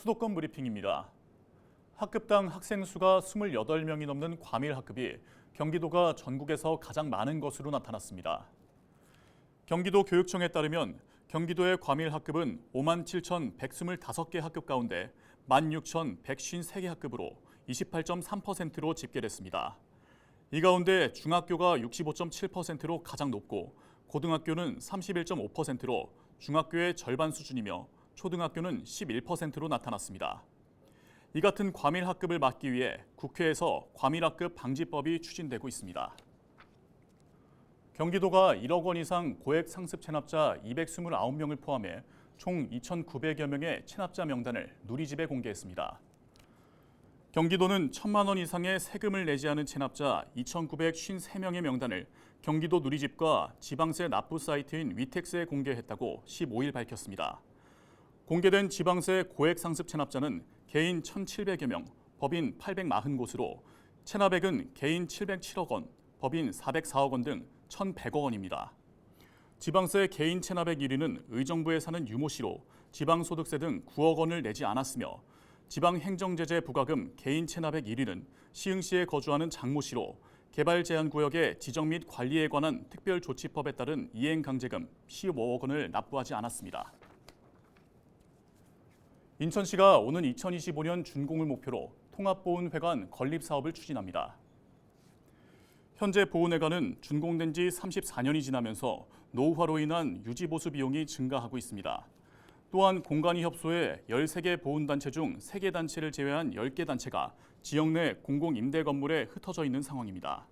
수도권 브리핑입니다. 학급당 학생 수가 28명이 넘는 과밀 학급이 경기도가 전국에서 가장 많은 것으로 나타났습니다. 경기도 교육청에 따르면 경기도의 과밀 학급은 57,125개 학급 가운데 16,153개 학급으로 28.3%로 집계됐습니다. 이 가운데 중학교가 65.7%로 가장 높고 고등학교는 31.5%로 중학교의 절반 수준이며 초등학교는 11%로 나타났습니다. 이 같은 과밀 학급을 막기 위해 국회에서 과밀학급 방지법이 추진되고 있습니다. 경기도가 1억 원 이상 고액 상습 체납자 229명을 포함해 총 2,900여 명의 체납자 명단을 누리집에 공개했습니다. 경기도는 1,000만 원 이상의 세금을 내지 않은 체납자 2,953명의 명단을 경기도 누리집과 지방세 납부 사이트인 위택스에 공개했다고 15일 밝혔습니다. 공개된 지방세 고액 상습 체납자는 개인 1,700여 명, 법인 840곳으로 체납액은 개인 707억 원, 법인 404억 원 등 1,100억 원입니다. 지방세 개인 체납액 1위는 의정부에 사는 유모 씨로 지방소득세 등 9억 원을 내지 않았으며 지방행정제재 부과금 개인 체납액 1위는 시흥시에 거주하는 장모 씨로 개발제한구역의 지정 및 관리에 관한 특별조치법에 따른 이행강제금 15억 원을 납부하지 않았습니다. 인천시가 오는 2025년 준공을 목표로 통합보훈회관 건립사업을 추진합니다. 현재 보훈회관은 준공된 지 34년이 지나면서 노후화로 인한 유지보수 비용이 증가하고 있습니다. 또한 공간이 협소해 13개 보훈단체 중 3개 단체를 제외한 10개 단체가 지역 내 공공임대 건물에 흩어져 있는 상황입니다.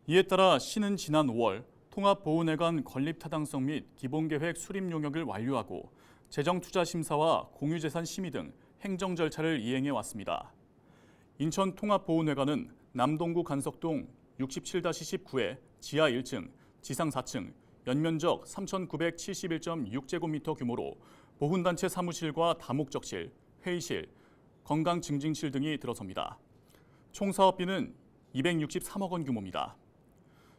이에 따라 시는 지난 5월 통합보훈회관 건립 타당성 및 기본계획 수립 용역을 완료하고 재정투자심사와 공유재산 심의 등 행정 절차를 이행해 왔습니다. 인천 통합보훈회관은 남동구 간석동 67-19의 지하 1층, 지상 4층, 연면적 3,971.6제곱미터 규모로 보훈단체 사무실과 다목적실, 회의실, 건강증진실 등이 들어섭니다. 총 사업비는 263억 원 규모입니다.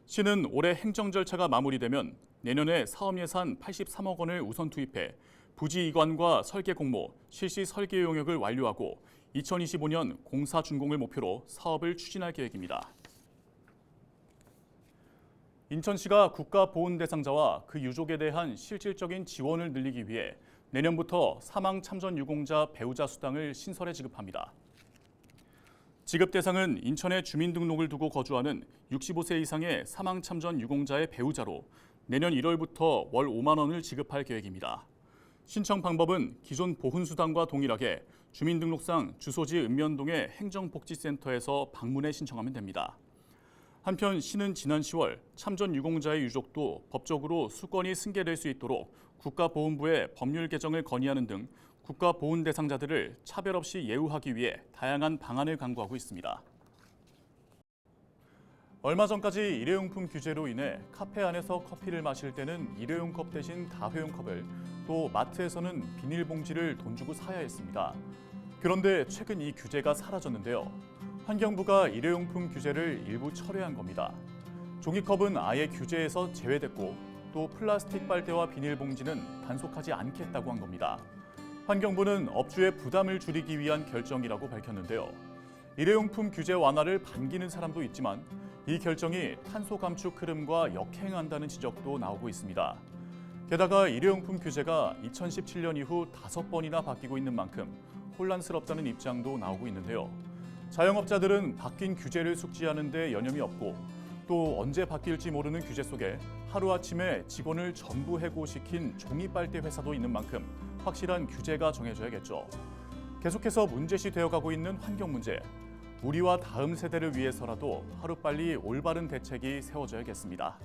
시는 올해 행정 절차가 마무리되면 내년에 사업 예산 83억 원을 우선 투입해 부지 이관과 설계 공모, 실시 설계 용역을 완료하고 2025년 공사 준공을 목표로 사업을 추진할 계획입니다. 인천시가 국가보훈 대상자와 그 유족에 대한 실질적인 지원을 늘리기 위해 내년부터 사망 참전 유공자 배우자 수당을 신설해 지급합니다. 지급 대상은 인천에 주민등록을 두고 거주하는 65세 이상의 사망 참전 유공자의 배우자로 내년 1월부터 월 5만 원을 지급할 계획입니다. 신청 방법은 기존 보훈수당과 동일하게 주민등록상 주소지 읍면동의 행정복지센터에서 방문해 신청하면 됩니다. 한편 시는 지난 10월 참전 유공자의 유족도 법적으로 수권이 승계될 수 있도록 국가보훈부에 법률 개정을 건의하는 등 국가보훈 대상자들을 차별 없이 예우하기 위해 다양한 방안을 강구하고 있습니다. 얼마 전까지 일회용품 규제로 인해 카페 안에서 커피를 마실 때는 일회용 컵 대신 다회용 컵을, 또 마트에서는 비닐봉지를 돈 주고 사야 했습니다. 그런데 최근 이 규제가 사라졌는데요. 환경부가 일회용품 규제를 일부 철회한 겁니다. 종이컵은 아예 규제에서 제외됐고 또 플라스틱 빨대와 비닐봉지는 단속하지 않겠다고 한 겁니다. 환경부는 업주의 부담을 줄이기 위한 결정이라고 밝혔는데요. 일회용품 규제 완화를 반기는 사람도 있지만 이 결정이 탄소 감축 흐름과 역행한다는 지적도 나오고 있습니다. 게다가 일회용품 규제가 2017년 이후 5번이나 바뀌고 있는 만큼 혼란스럽다는 입장도 나오고 있는데요. 자영업자들은 바뀐 규제를 숙지하는 데 여념이 없고 또 언제 바뀔지 모르는 규제 속에 하루아침에 직원을 전부 해고시킨 종이 빨대 회사도 있는 만큼 확실한 규제가 정해져야겠죠. 계속해서 문제시 되어가고 있는 환경 문제. 우리와 다음 세대를 위해서라도 하루빨리 올바른 대책이 세워져야겠습니다.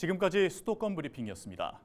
지금까지 수도권 브리핑이었습니다.